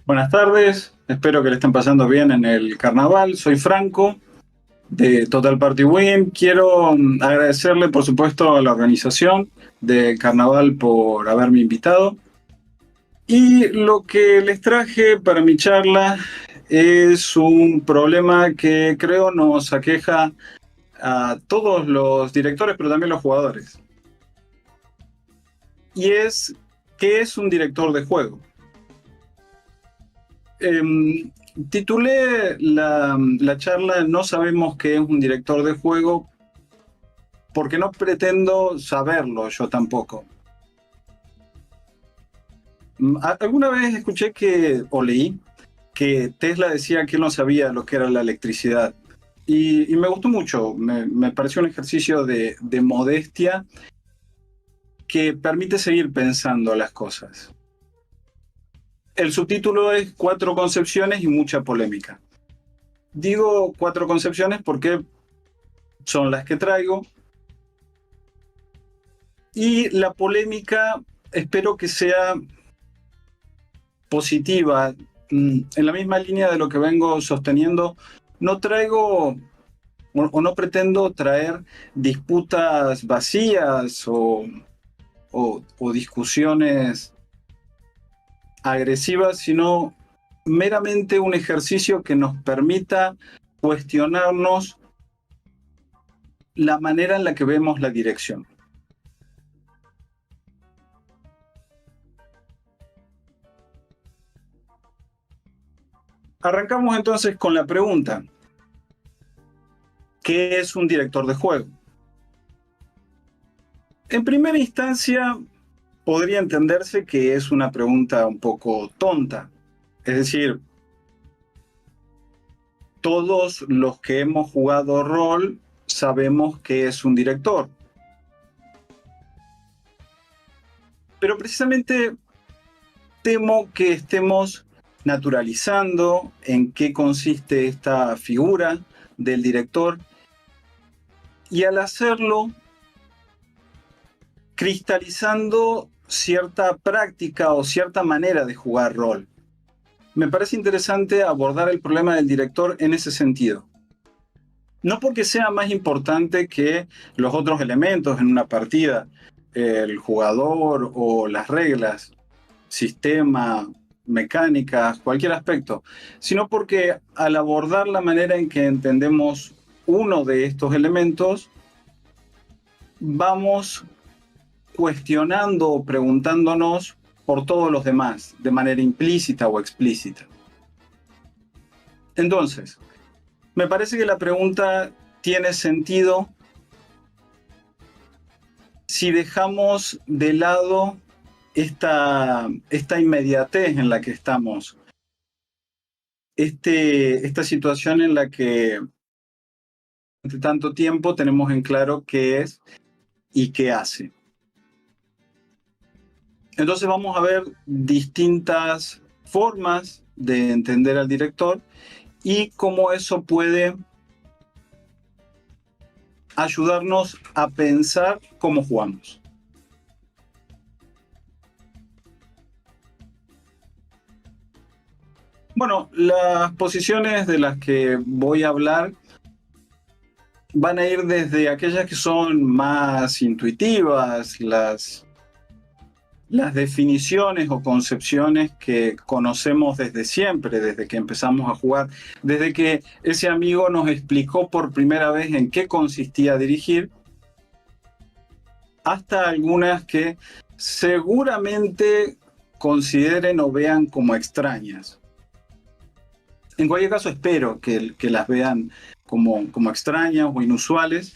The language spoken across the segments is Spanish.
Buenas tardes, espero que le estén pasando bien en el carnaval. Soy Franco de Total Party Win. Quiero agradecerle, por supuesto, a la organización de Carnaval por haberme invitado. Y lo que les traje para mi charla es un problema que creo nos aqueja a todos los directores, pero también los jugadores. Y es, ¿qué es un director de juego? Eh, Titulé la charla No sabemos qué es un director de juego porque no pretendo saberlo yo tampoco. Alguna vez escuché o leí que Tesla decía que él no sabía lo que era la electricidad. Y me gustó mucho, me pareció un ejercicio de modestia que permite seguir pensando las cosas. El subtítulo es Cuatro concepciones y mucha polémica. Digo cuatro concepciones porque son las que traigo. Y la polémica espero que sea positiva, en la misma línea de lo que vengo sosteniendo. No traigo o no pretendo traer disputas vacías o discusiones agresivas, sino meramente un ejercicio que nos permita cuestionarnos la manera en la que vemos la dirección. Arrancamos entonces con la pregunta: ¿qué es un director de juego? En primera instancia, podría entenderse que es una pregunta un poco tonta. Es decir, todos los que hemos jugado rol sabemos que es un director. Pero precisamente temo que estemos naturalizando en qué consiste esta figura del director y al hacerlo cristalizando cierta práctica o cierta manera de jugar rol. Me parece interesante abordar el problema del director en ese sentido. No porque sea más importante que los otros elementos en una partida, el jugador o las reglas, sistema, mecánicas, cualquier aspecto, sino porque al abordar la manera en que entendemos uno de estos elementos, vamos cuestionando o preguntándonos por todos los demás, de manera implícita o explícita. Entonces, me parece que la pregunta tiene sentido si dejamos de lado esta inmediatez en la que estamos, esta situación en la que durante tanto tiempo tenemos en claro qué es y qué hace. Entonces vamos a ver distintas formas de entender al director y cómo eso puede ayudarnos a pensar cómo jugamos. Bueno, las posiciones de las que voy a hablar van a ir desde aquellas que son más intuitivas, las definiciones o concepciones que conocemos desde siempre, desde que empezamos a jugar, desde que ese amigo nos explicó por primera vez en qué consistía dirigir, hasta algunas que seguramente consideren o vean como extrañas. En cualquier caso, espero que las vean como extrañas o inusuales,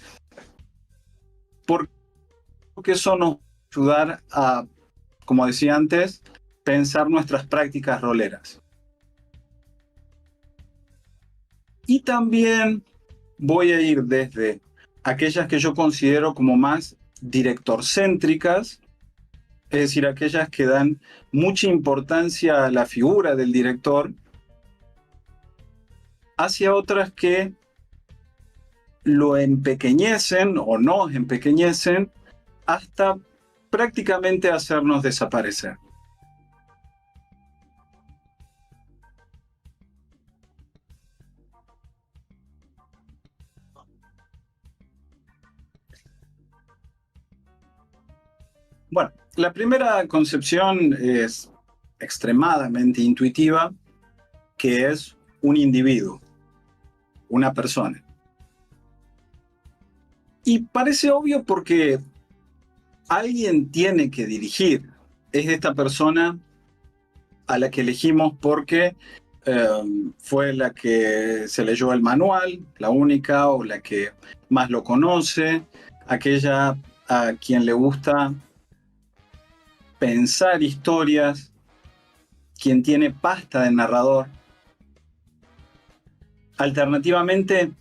porque eso nos va a ayudar a, como decía antes, pensar nuestras prácticas roleras. Y también voy a ir desde aquellas que yo considero como más director-céntricas, es decir, aquellas que dan mucha importancia a la figura del director, hacia otras que lo empequeñecen o nos empequeñecen hasta prácticamente hacernos desaparecer. Bueno, la primera concepción es extremadamente intuitiva, que es un individuo, una persona. Y parece obvio porque alguien tiene que dirigir. Es esta persona a la que elegimos porque fue la que se leyó el manual, la única o la que más lo conoce, aquella a quien le gusta pensar historias, quien tiene pasta de narrador. Alternativamente,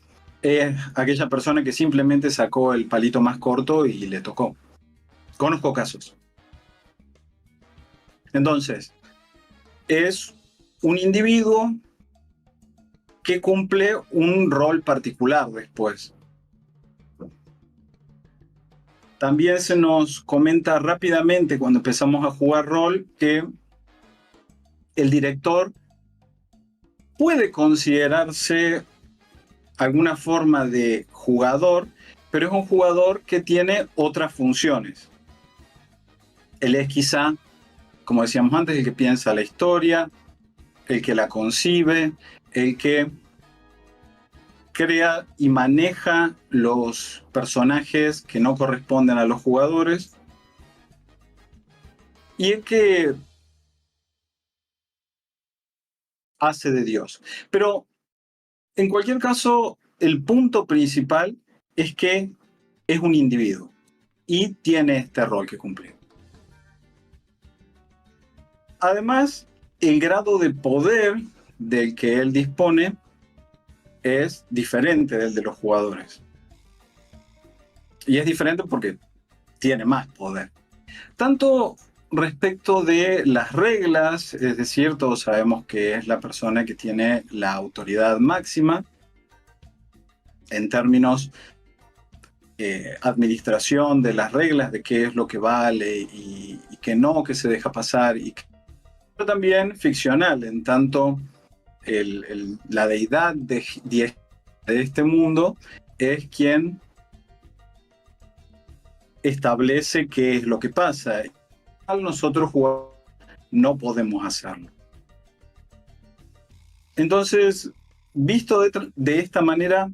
es aquella persona que simplemente sacó el palito más corto y le tocó. Conozco casos. Entonces, es un individuo que cumple un rol particular después. También se nos comenta rápidamente cuando empezamos a jugar rol que el director puede considerarse alguna forma de jugador, pero es un jugador que tiene otras funciones. Él es quizá, como decíamos antes, el que piensa la historia, el que la concibe, el que crea y maneja los personajes que no corresponden a los jugadores y el que hace de Dios. Pero en cualquier caso, el punto principal es que es un individuo y tiene este rol que cumplir. Además, el grado de poder del que él dispone es diferente del de los jugadores. Y es diferente porque tiene más poder. Tanto respecto de las reglas, es decir, todos sabemos que es la persona que tiene la autoridad máxima en términos administración de las reglas, de qué es lo que vale y qué no, qué se deja pasar, pero también ficcional, en tanto la deidad de este mundo es quien establece qué es lo que pasa. Nosotros jugadores no podemos hacerlo. Entonces, visto de esta manera,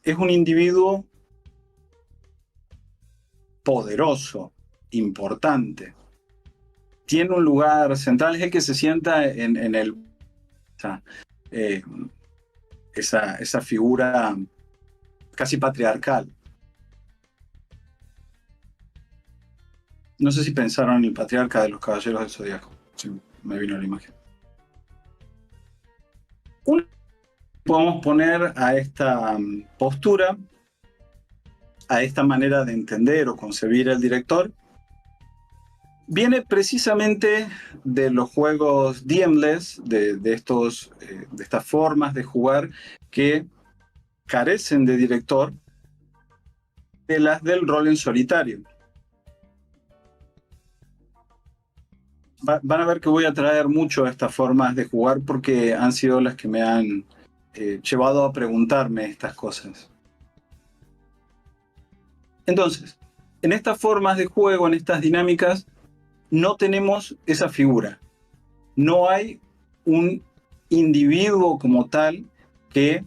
es un individuo poderoso, importante. Tiene un lugar central, es el que se sienta en el... Eh, esa figura casi patriarcal. No sé si pensaron en el patriarca de los Caballeros del Zodíaco. Sí, me vino la imagen. Podemos poner a esta postura, a esta manera de entender o concebir el director, viene precisamente de los juegos DMless, de estas formas de jugar que carecen de director, de las del rol en solitario. Van a ver que voy a traer mucho estas formas de jugar porque han sido las que me han llevado a preguntarme estas cosas. Entonces, en estas formas de juego, en estas dinámicas, no tenemos esa figura. No hay un individuo como tal que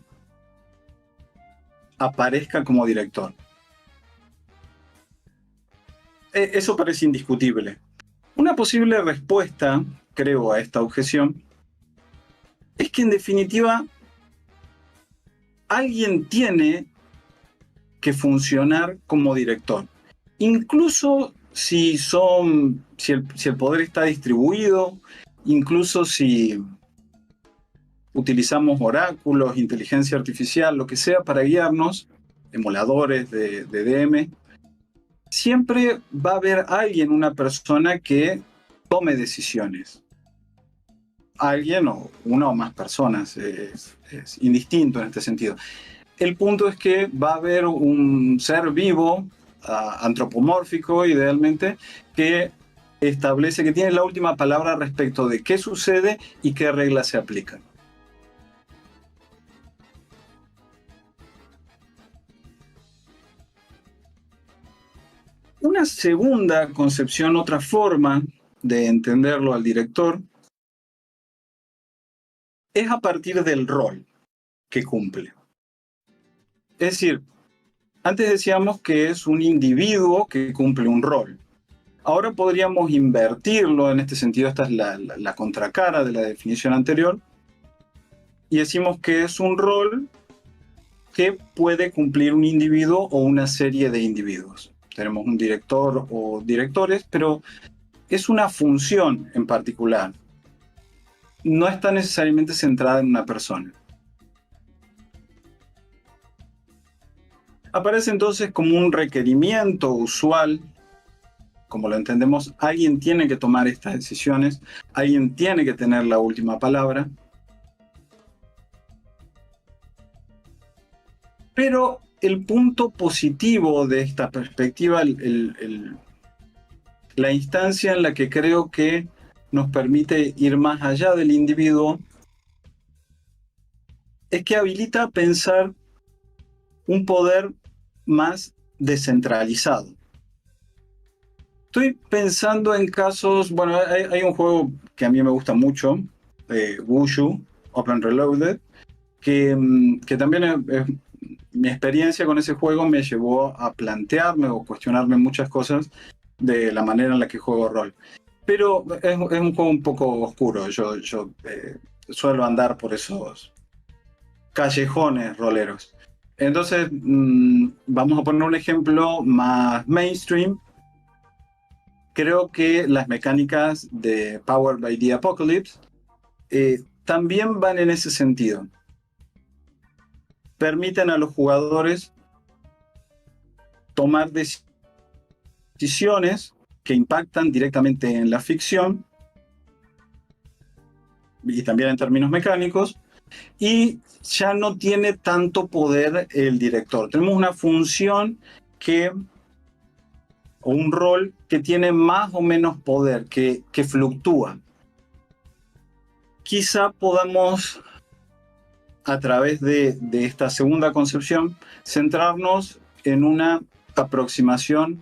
aparezca como director. Eso parece indiscutible. Una posible respuesta, creo, a esta objeción es que en definitiva alguien tiene que funcionar como director. Incluso si el poder está distribuido, incluso si utilizamos oráculos, inteligencia artificial, lo que sea para guiarnos, emuladores de DM, siempre va a haber alguien, una persona que tome decisiones. Alguien o una o más personas, es indistinto en este sentido. El punto es que va a haber un ser vivo, antropomórfico idealmente, que establece que tiene la última palabra respecto de qué sucede y qué reglas se aplican. Una segunda concepción, otra forma de entenderlo al director, es a partir del rol que cumple. Es decir, antes decíamos que es un individuo que cumple un rol. Ahora podríamos invertirlo, en este sentido esta es la contracara de la definición anterior, y decimos que es un rol que puede cumplir un individuo o una serie de individuos. Tenemos un director o directores, pero es una función en particular. No está necesariamente centrada en una persona. Aparece entonces como un requerimiento usual, como lo entendemos, alguien tiene que tomar estas decisiones, alguien tiene que tener la última palabra. Pero el punto positivo de esta perspectiva, la instancia en la que creo que nos permite ir más allá del individuo, es que habilita a pensar un poder más descentralizado. Estoy pensando en casos, bueno, hay un juego que a mí me gusta mucho, Wushu, Open Reloaded, que también mi experiencia con ese juego me llevó a plantearme o cuestionarme muchas cosas de la manera en la que juego rol. Pero es un juego un poco oscuro, yo suelo andar por esos callejones roleros. Entonces, vamos a poner un ejemplo más mainstream. Creo que las mecánicas de Powered by the Apocalypse también van en ese sentido. Permiten a los jugadores tomar decisiones que impactan directamente en la ficción y también en términos mecánicos, y ya no tiene tanto poder el director. Tenemos una función o un rol que tiene más o menos poder, que fluctúa. Quizá podamos, a través de esta segunda concepción, centrarnos en una aproximación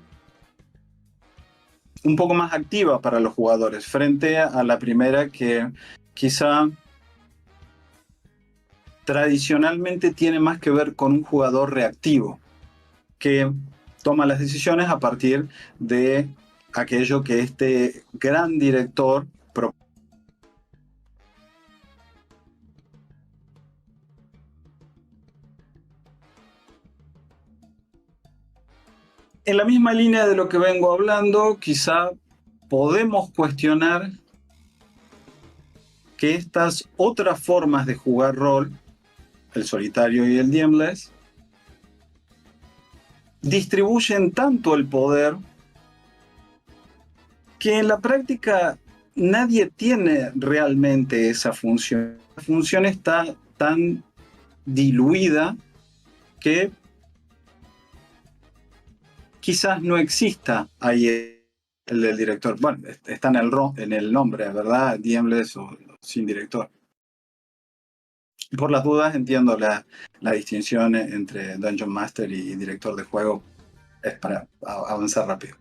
un poco más activa para los jugadores, frente a la primera que quizá tradicionalmente tiene más que ver con un jugador reactivo, que toma las decisiones a partir de aquello que este gran director propone. En la misma línea de lo que vengo hablando, quizá podemos cuestionar que estas otras formas de jugar rol, el solitario y el DMless, distribuyen tanto el poder que en la práctica nadie tiene realmente esa función. La función está tan diluida que quizás no exista ahí el del director. Bueno, está en el nombre, ¿verdad? DMless o sin director. Por las dudas entiendo la distinción entre Dungeon Master y director de juego. Es para avanzar rápido.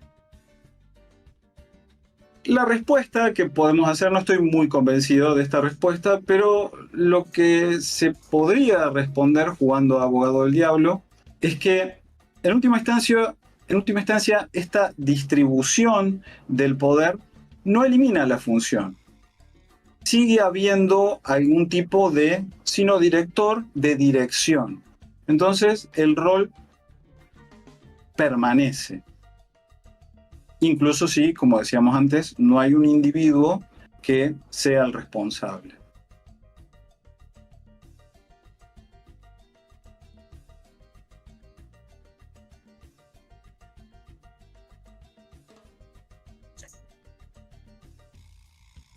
La respuesta que podemos hacer, no estoy muy convencido de esta respuesta, pero lo que se podría responder jugando a abogado del diablo es que en última instancia esta distribución del poder no elimina la función. Sigue habiendo algún tipo de, sino director de dirección. Entonces el rol permanece. Incluso si, como decíamos antes, no hay un individuo que sea el responsable.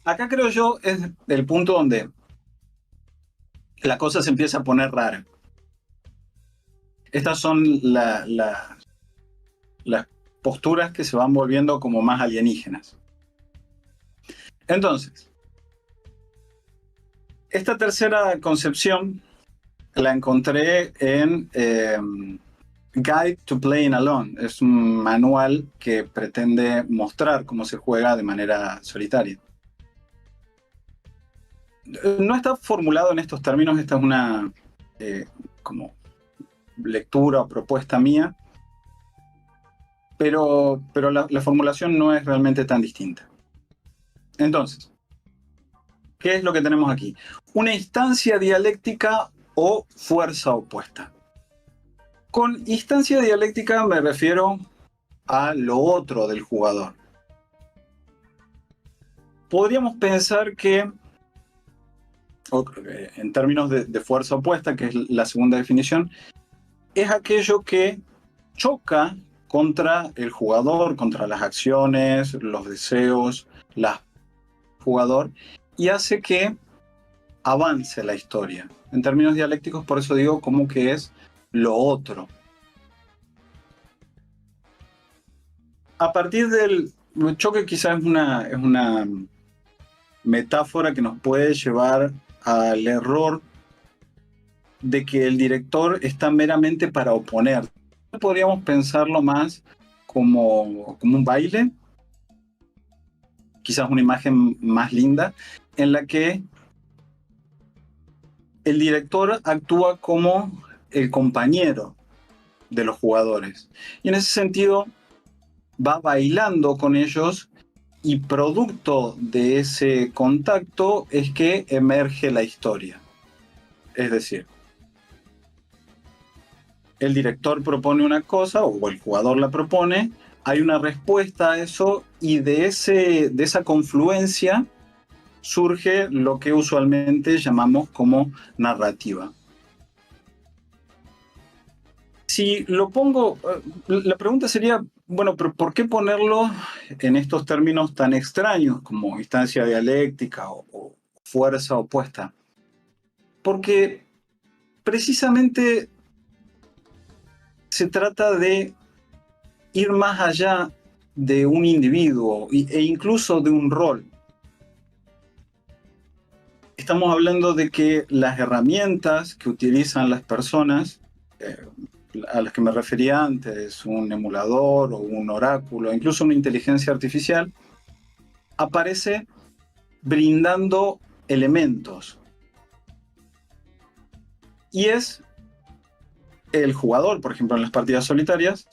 Acá creo yo es el punto donde la cosa se empieza a poner rara. Estas son las posturas que se van volviendo como más alienígenas. Entonces, esta tercera concepción la encontré en Guide to Playing Alone. Es un manual que pretende mostrar cómo se juega de manera solitaria. No está formulado en estos términos, esta es una como lectura o propuesta mía, pero la formulación no es realmente tan distinta. Entonces, ¿qué es lo que tenemos aquí? Una instancia dialéctica o fuerza opuesta. Con instancia dialéctica me refiero a lo otro del jugador. Podríamos pensar que, en términos de fuerza opuesta, que es la segunda definición, es aquello que choca contra el jugador, contra las acciones, los deseos, del jugador, y hace que avance la historia. En términos dialécticos, por eso digo como que es lo otro. A partir del choque, quizás es una metáfora que nos puede llevar al error de que el director está meramente para oponer. Podríamos pensarlo más como un baile, quizás una imagen más linda, en la que el director actúa como el compañero de los jugadores. Y en ese sentido va bailando con ellos, y producto de ese contacto es que emerge la historia. Es decir, el director propone una cosa o el jugador la propone, hay una respuesta a eso, y de esa confluencia surge lo que usualmente llamamos como narrativa. Si lo pongo, la pregunta sería, bueno, pero ¿por qué ponerlo en estos términos tan extraños como instancia dialéctica o fuerza opuesta? Porque precisamente se trata de ir más allá de un individuo e incluso de un rol. Estamos hablando de que las herramientas que utilizan las personas, a las que me refería antes, un emulador o un oráculo, incluso una inteligencia artificial, aparece brindando elementos. Y es el jugador, por ejemplo, en las partidas solitarias,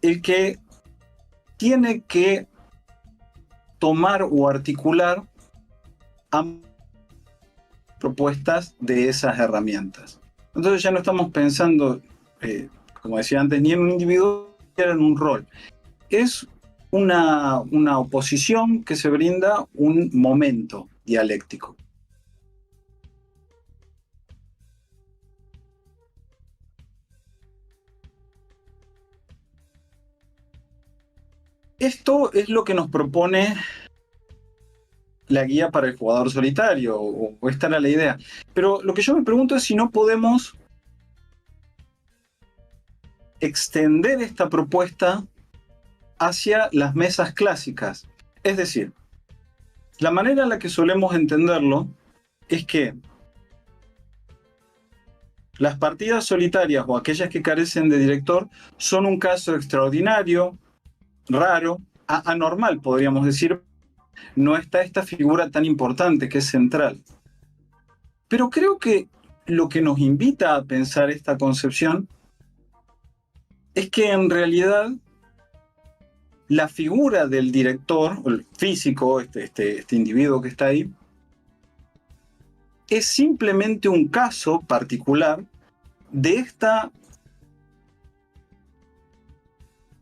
el que tiene que tomar o articular propuestas de esas herramientas. Entonces ya no estamos pensando, como decía antes, ni en un individuo ni en un rol. Es una oposición que se brinda un momento dialéctico. Esto es lo que nos propone la guía para el jugador solitario, o esta era la idea. Pero lo que yo me pregunto es si no podemos extender esta propuesta hacia las mesas clásicas. Es decir, la manera en la que solemos entenderlo es que las partidas solitarias o aquellas que carecen de director son un caso extraordinario, raro, anormal, podríamos decir. No está esta figura tan importante que es central. Pero creo que lo que nos invita a pensar esta concepción es que en realidad la figura del director, o el físico, este individuo que está ahí, es simplemente un caso particular de esta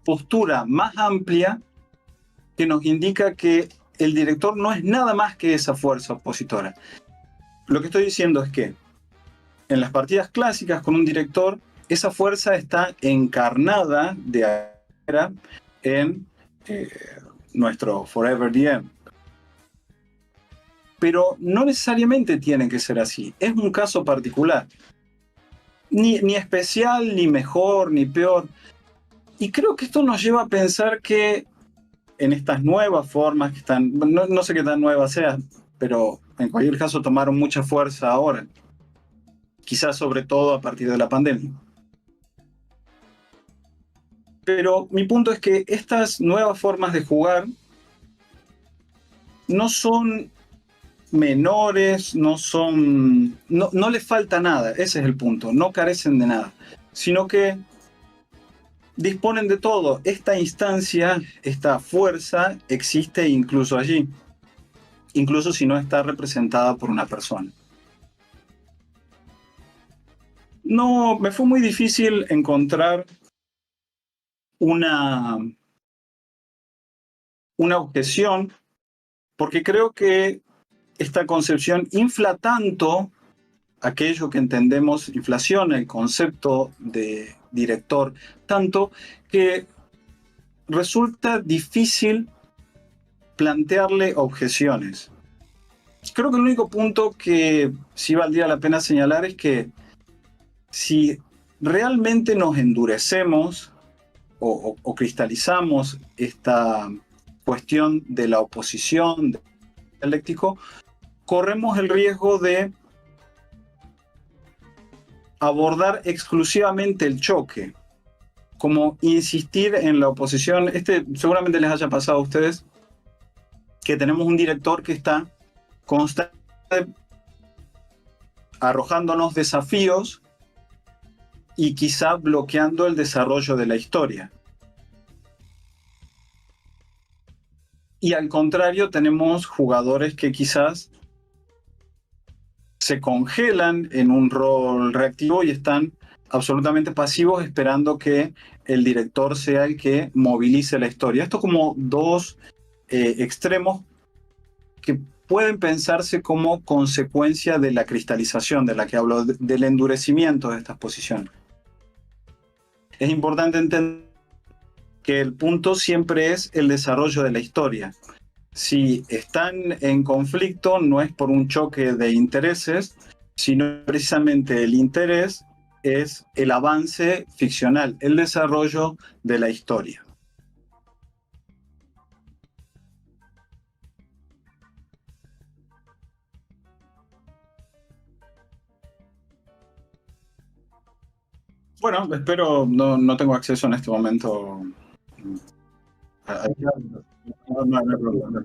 postura más amplia que nos indica que el director no es nada más que esa fuerza opositora. Lo que estoy diciendo es que en las partidas clásicas con un director, esa fuerza está encarnada de afuera en nuestro Forever DM. Pero no necesariamente tiene que ser así. Es un caso particular. Ni especial, ni mejor, ni peor. Y creo que esto nos lleva a pensar que en estas nuevas formas que están, no sé qué tan nuevas sean, pero en cualquier caso tomaron mucha fuerza ahora. Quizás sobre todo a partir de la pandemia. Pero mi punto es que estas nuevas formas de jugar no son menores, no les falta nada, ese es el punto, no carecen de nada, sino que disponen de todo. Esta instancia, esta fuerza existe incluso allí, incluso si no está representada por una persona. No, me fue muy difícil encontrar una, una objeción, porque creo que esta concepción infla tanto aquello que entendemos inflación, el concepto de director, tanto que resulta difícil plantearle objeciones. Creo que el único punto que sí valdría la pena señalar es que si realmente nos endurecemos o cristalizamos esta cuestión de la oposición dialéctico, corremos el riesgo de abordar exclusivamente el choque, como insistir en la oposición. Seguramente les haya pasado a ustedes que tenemos un director que está constantemente arrojándonos desafíos y quizá bloqueando el desarrollo de la historia. Y al contrario, tenemos jugadores que quizás se congelan en un rol reactivo y están absolutamente pasivos esperando que el director sea el que movilice la historia. Esto como dos extremos que pueden pensarse como consecuencia de la cristalización de la que hablo, del endurecimiento de estas posiciones. Es importante entender que el punto siempre es el desarrollo de la historia. Si están en conflicto, no es por un choque de intereses, sino precisamente el interés es el avance ficcional, el desarrollo de la historia. Bueno, espero, no tengo acceso en este momento no hay problema.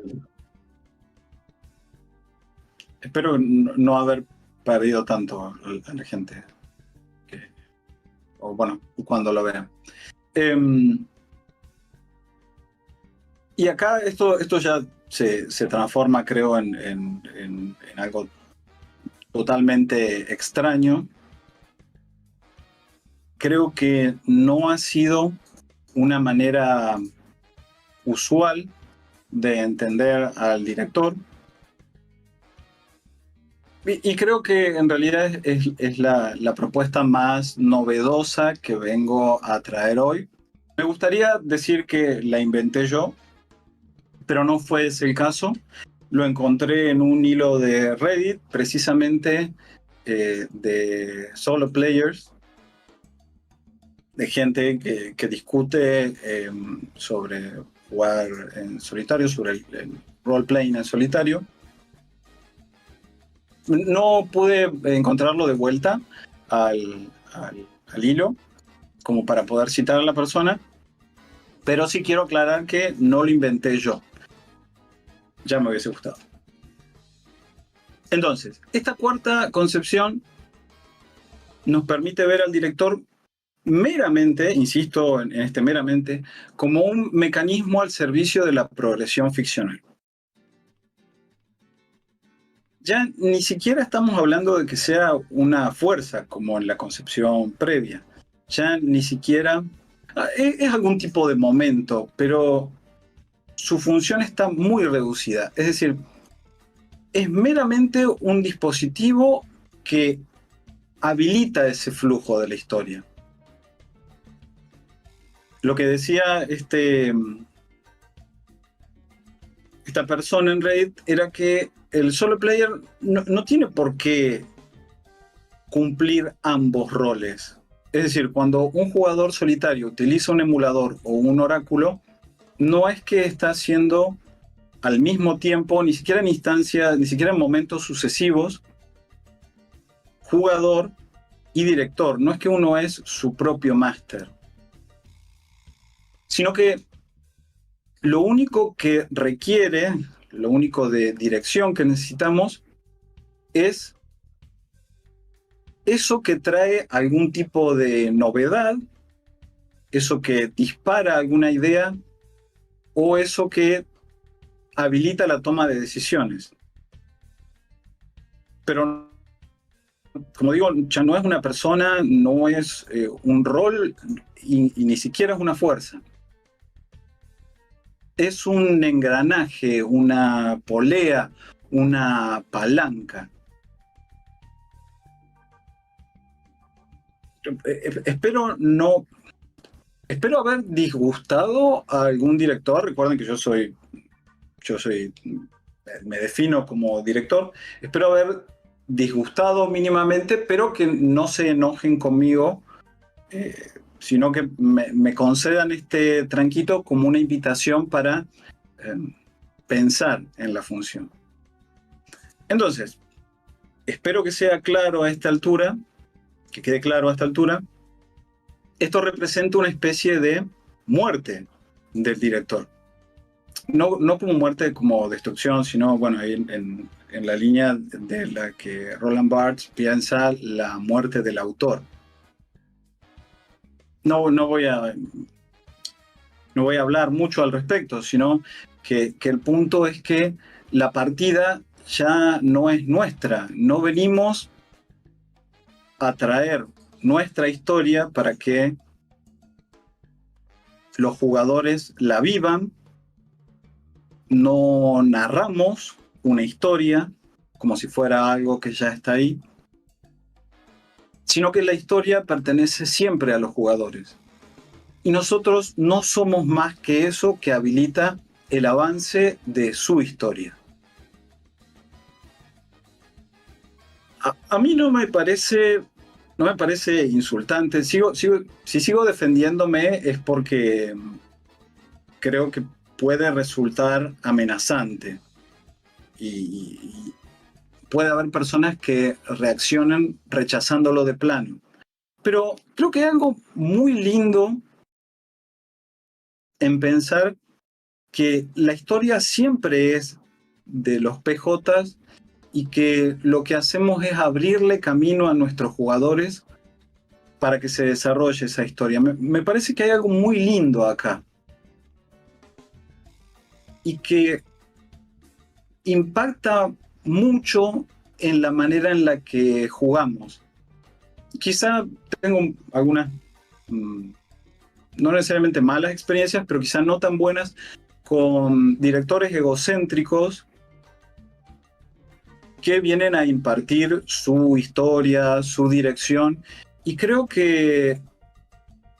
Espero no haber perdido tanto a la gente, o bueno, cuando lo vean. Y acá esto ya se transforma, creo, en algo totalmente extraño. Creo que no ha sido una manera usual de entender al director. Y creo que en realidad es la propuesta más novedosa que vengo a traer hoy. Me gustaría decir que la inventé yo, pero no fue ese el caso. Lo encontré en un hilo de Reddit, precisamente de solo players, de gente que discute sobre jugar en solitario, sobre el role-playing en solitario. No pude encontrarlo de vuelta al hilo, como para poder citar a la persona, pero sí quiero aclarar que no lo inventé yo. Ya me hubiese gustado. Entonces, esta cuarta concepción nos permite ver al director meramente, insisto en este meramente, como un mecanismo al servicio de la progresión ficcional. Ya ni siquiera estamos hablando de que sea una fuerza como en la concepción previa. Ya ni siquiera es algún tipo de momento, pero su función está muy reducida. Es decir, es meramente un dispositivo que habilita ese flujo de la historia. Lo que decía esta persona en Reddit era que el solo player no tiene por qué cumplir ambos roles. Es decir, cuando un jugador solitario utiliza un emulador o un oráculo, no es que está haciendo al mismo tiempo, ni siquiera en instancias, ni siquiera en momentos sucesivos, jugador y director. No es que uno es su propio máster. sino que lo único que requiere, lo único de dirección que necesitamos es eso que trae algún tipo de novedad, eso que dispara alguna idea o eso que habilita la toma de decisiones. Pero, como digo, ya no es una persona, no es un rol y ni siquiera es una fuerza. Es un engranaje, una polea, una palanca. Espero no, espero haber disgustado a algún director. Recuerden que yo soy, me defino como director. Espero haber disgustado mínimamente, pero que no se enojen conmigo, sino que me concedan este tranquito como una invitación para eh, pensar en la función. Entonces, espero que sea claro a esta altura, que quede claro a esta altura, esto representa una especie de muerte del director. No como muerte como destrucción, sino, bueno, en la línea de la que Roland Barthes piensa la muerte del autor. No voy a hablar mucho al respecto, sino que el punto es que la partida ya no es nuestra, no venimos a traer nuestra historia para que los jugadores la vivan, no narramos una historia como si fuera algo que ya está ahí, sino que la historia pertenece siempre a los jugadores. Y nosotros no somos más que eso que habilita el avance de su historia. A mí no me parece insultante. Si sigo defendiéndome es porque creo que puede resultar amenazante. Y puede haber personas que reaccionen rechazándolo de plano. Pero creo que hay algo muy lindo en pensar que la historia siempre es de los PJs y que lo que hacemos es abrirle camino a nuestros jugadores para que se desarrolle esa historia. Me parece que hay algo muy lindo acá y que impacta mucho en la manera en la que jugamos. Quizá tengo algunas, no necesariamente malas experiencias, pero quizá no tan buenas con directores egocéntricos que vienen a impartir su historia, su dirección. Y creo que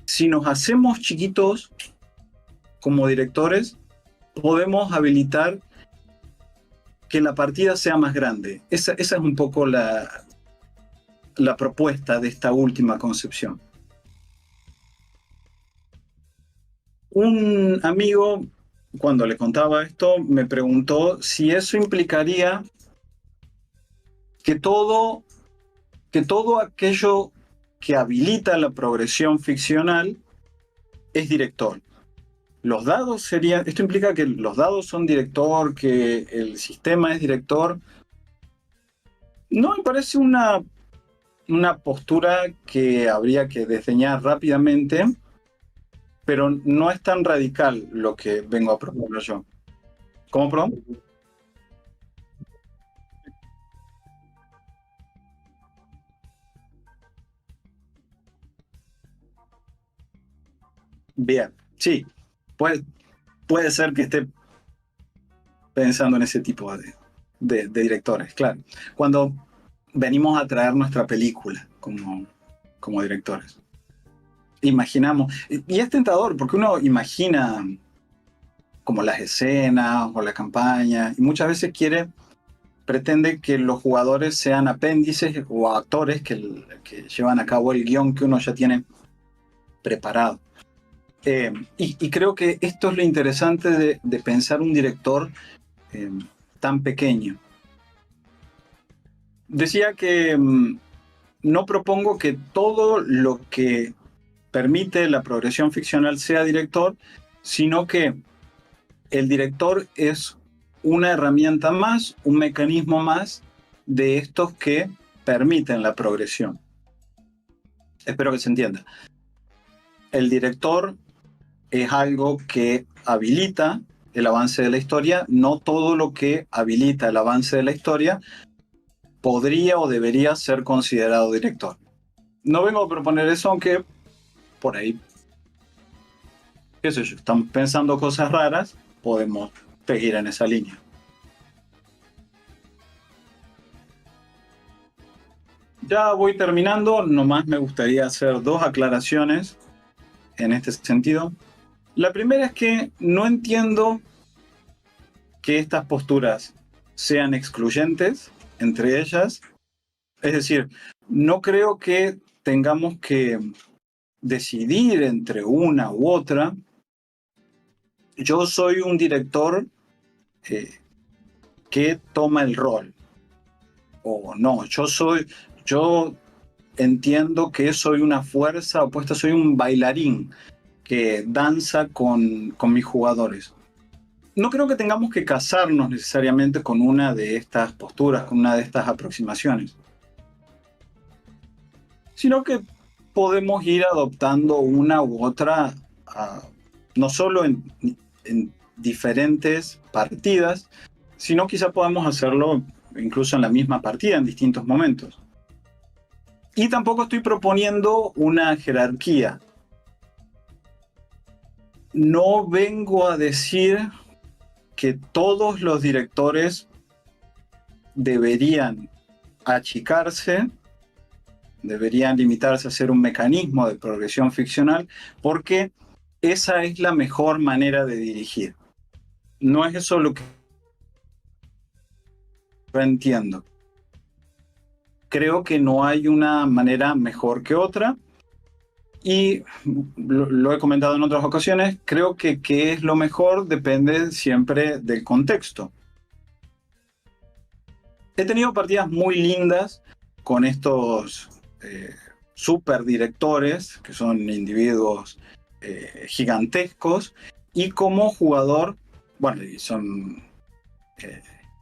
si nos hacemos chiquitos como directores, podemos habilitar que la partida sea más grande. Esa es un poco la propuesta de esta última concepción. Un amigo, cuando le contaba esto, me preguntó si eso implicaría que todo aquello que habilita la progresión ficcional es director. Los dados serían, esto implica que los dados son director, que el sistema es director. No me parece una postura que habría que desdeñar rápidamente, pero no es tan radical lo que vengo a proponer yo. ¿Cómo, perdón? Bien, sí, puede, puede ser que esté pensando en ese tipo de directores, claro. Cuando venimos a traer nuestra película como directores. Imaginamos, y es tentador porque uno imagina como las escenas o la campaña y muchas veces pretende que los jugadores sean apéndices o actores que llevan a cabo el guión que uno ya tiene preparado. Y creo que esto es lo interesante de pensar un director tan pequeño. Decía que no propongo que todo lo que permite la progresión ficcional sea director, sino que el director es una herramienta más, un mecanismo más de estos que permiten la progresión. Espero que se entienda. El director es algo que habilita el avance de la historia. No todo lo que habilita el avance de la historia podría o debería ser considerado director. No vengo a proponer eso, aunque por ahí, qué sé yo, estamos pensando cosas raras, podemos seguir en esa línea. Ya voy terminando, nomás me gustaría hacer dos aclaraciones en este sentido. La primera es que no entiendo que estas posturas sean excluyentes entre ellas. Es decir, no creo que tengamos que decidir entre una u otra. Yo soy un director que toma el rol. O no, yo entiendo que soy una fuerza opuesta, soy un bailarín que danza con mis jugadores. No creo que tengamos que casarnos necesariamente con una de estas posturas, con una de estas aproximaciones, sino que podemos ir adoptando una u otra, no solo en diferentes partidas, sino quizá podamos hacerlo incluso en la misma partida, en distintos momentos. Y tampoco estoy proponiendo una jerarquía. No vengo a decir que todos los directores deberían achicarse, deberían limitarse a ser un mecanismo de progresión ficcional, porque esa es la mejor manera de dirigir. No es eso lo que yo entiendo. Creo que no hay una manera mejor que otra, y lo he comentado en otras ocasiones, creo que qué es lo mejor depende siempre del contexto. He tenido partidas muy lindas con estos super directores, que son individuos gigantescos, y como jugador, bueno, son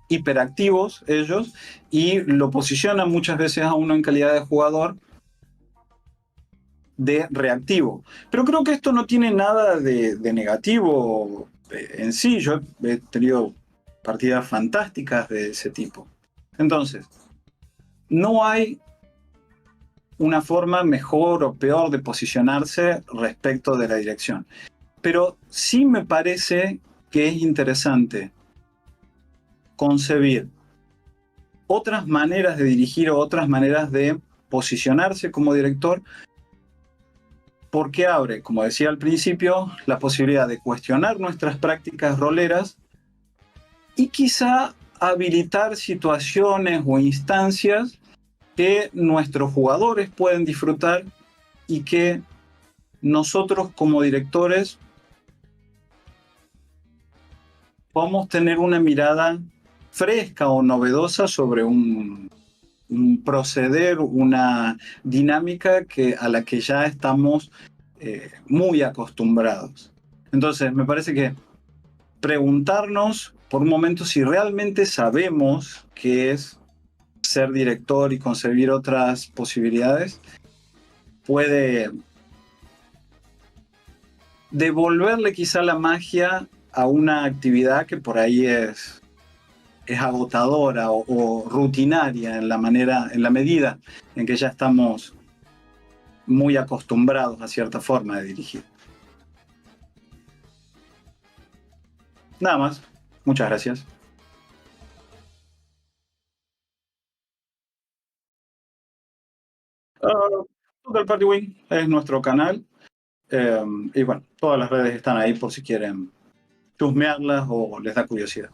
hiperactivos ellos, y lo posicionan muchas veces a uno en calidad de jugador de reactivo. Pero creo que esto no tiene nada de negativo en sí. Yo he tenido partidas fantásticas de ese tipo. Entonces, no hay una forma mejor o peor de posicionarse respecto de la dirección. Pero sí me parece que es interesante concebir otras maneras de dirigir o otras maneras de posicionarse como director, porque abre, como decía al principio, la posibilidad de cuestionar nuestras prácticas roleras y quizá habilitar situaciones o instancias que nuestros jugadores pueden disfrutar y que nosotros como directores podamos tener una mirada fresca o novedosa sobre un proceder, una dinámica a la que ya estamos muy acostumbrados. Entonces, me parece que preguntarnos por un momento si realmente sabemos qué es ser director y concebir otras posibilidades puede devolverle quizá la magia a una actividad que por ahí es agotadora o rutinaria en la medida en que ya estamos muy acostumbrados a cierta forma de dirigir. Nada más. Muchas gracias. Total Party Win es nuestro canal. Y bueno, todas las redes están ahí por si quieren chusmearlas o les da curiosidad.